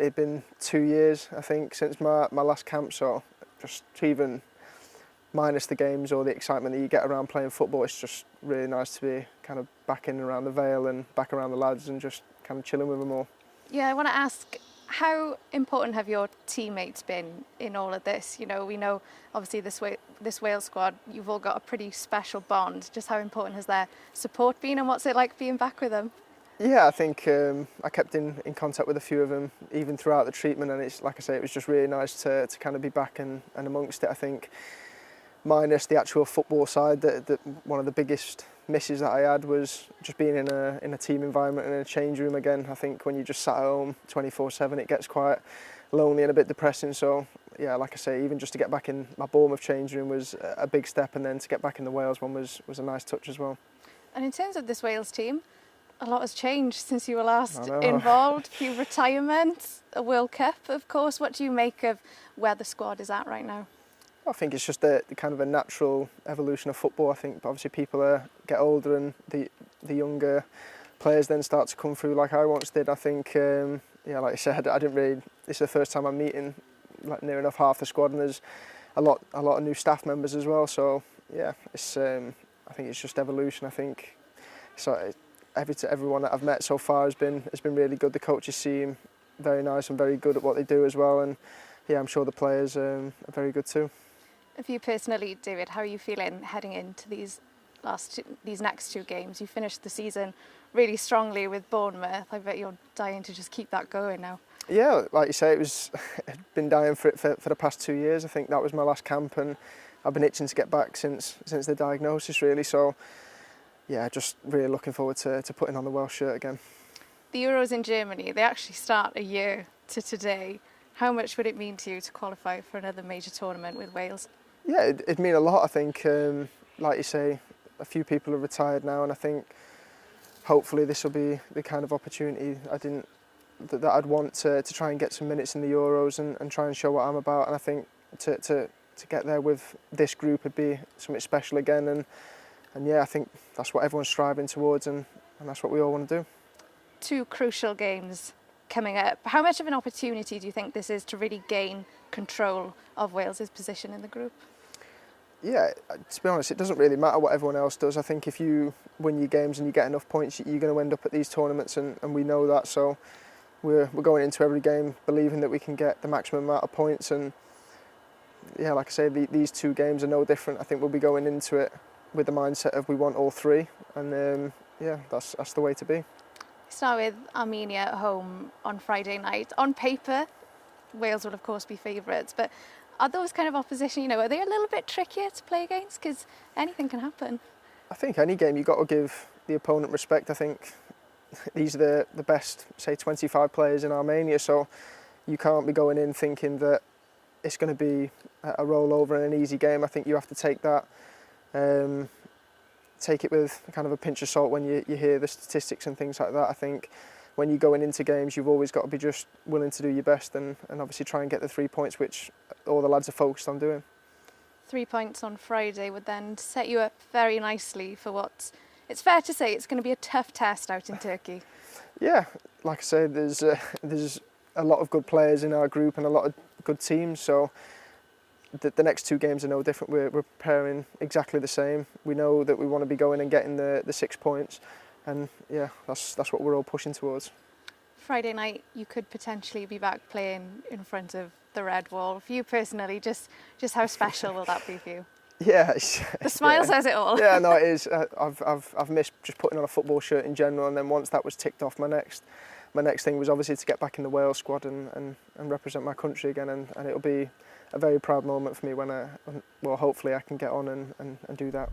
it'd been 2 years, I think, since my last camp, so just even minus the games or the excitement that you get around playing football, it's just really nice to be kind of back in and around the Vale and back around the lads and just kind of chilling with them all. Yeah, I want to ask, how important have your teammates been in all of this? You know, we know obviously this Wales squad, you've all got a pretty special bond. Just how important has their support been, and what's it like being back with them? Yeah, I think I kept in contact with a few of them even throughout the treatment, and it's like I say, it was just really nice to kind of be back and amongst it. I think minus the actual football side, that one of the biggest misses that I had was just being in a team environment and in a change room again. I think when you just sat at home 24/7, it gets quite lonely and a bit depressing. So yeah, like I say, even just to get back in my Bournemouth change room was a big step, and then to get back in the Wales one was a nice touch as well. And in terms of this Wales team, a lot has changed since you were last involved. A few retirements, a World Cup, of course. What do you make of where the squad is at right now? I think it's just the kind of a natural evolution of football. I think obviously people get older, and the younger players then start to come through like I once did. I think, yeah, like I said, I didn't really. This is the first time I'm meeting like near enough half the squad, and there's a lot of new staff members as well. So yeah, it's I think it's just evolution. I think so. Everyone that I've met so far has been really good. The coaches seem very nice and very good at what they do as well, and yeah, I'm sure the players are very good too. For you personally, David, how are you feeling heading into these next two games? You finished the season really strongly with Bournemouth. I bet you're dying to just keep that going now. Yeah, like you say, I've been dying for it for the past 2 years. I think that was my last camp, and I've been itching to get back since the diagnosis, really. So yeah, just really looking forward to putting on the Welsh shirt again. The Euros in Germany, they actually start a year to today. How much would it mean to you to qualify for another major tournament with Wales? Yeah, it'd mean a lot. I think, like you say, a few people are retired now, and I think hopefully this will be the kind of opportunity that I'd want to try and get some minutes in the Euros and try and show what I'm about. And I think to get there with this group would be something special again. And yeah, I think that's what everyone's striving towards, and that's what we all want to do. Two crucial games coming up. How much of an opportunity do you think this is to really gain control of Wales's position in the group? Yeah, to be honest, it doesn't really matter what everyone else does. I think if you win your games and you get enough points, you're going to end up at these tournaments, and we know that. So we're going into every game believing that we can get the maximum amount of points. And yeah, like I say, these two games are no different. I think we'll be going into it with the mindset of we want all three, and yeah, that's the way to be. Start with Armenia at home on Friday night. On paper, Wales will of course be favourites, but are those kind of opposition, are they a little bit trickier to play against? Because anything can happen. I think any game you've got to give the opponent respect. I think these are the best, say, 25 players in Armenia, so you can't be going in thinking that it's going to be a rollover and an easy game. I think you have to take that, take it with kind of a pinch of salt when you hear the statistics and things like that. I think when you're going into games, you've always got to be just willing to do your best and obviously try and get the 3 points, which all the lads are focused on doing. 3 points on Friday would then set you up very nicely for what it's fair to say it's going to be a tough test out in Turkey. Yeah, like I say, there's a lot of good players in our group and a lot of good teams, so the next two games are no different. We're preparing exactly the same. We know that we want to be going and getting the 6 points, and yeah, that's what we're all pushing towards. Friday night, you could potentially be back playing in front of the red wall. For you personally, just how special will that be for you? Yeah, the smile says it all. Yeah, no, it is. I've missed just putting on a football shirt in general, and then once that was ticked off, my next thing was obviously to get back in the Wales squad and represent my country again, and it'll be a very proud moment for me when well, hopefully I can get on and do that.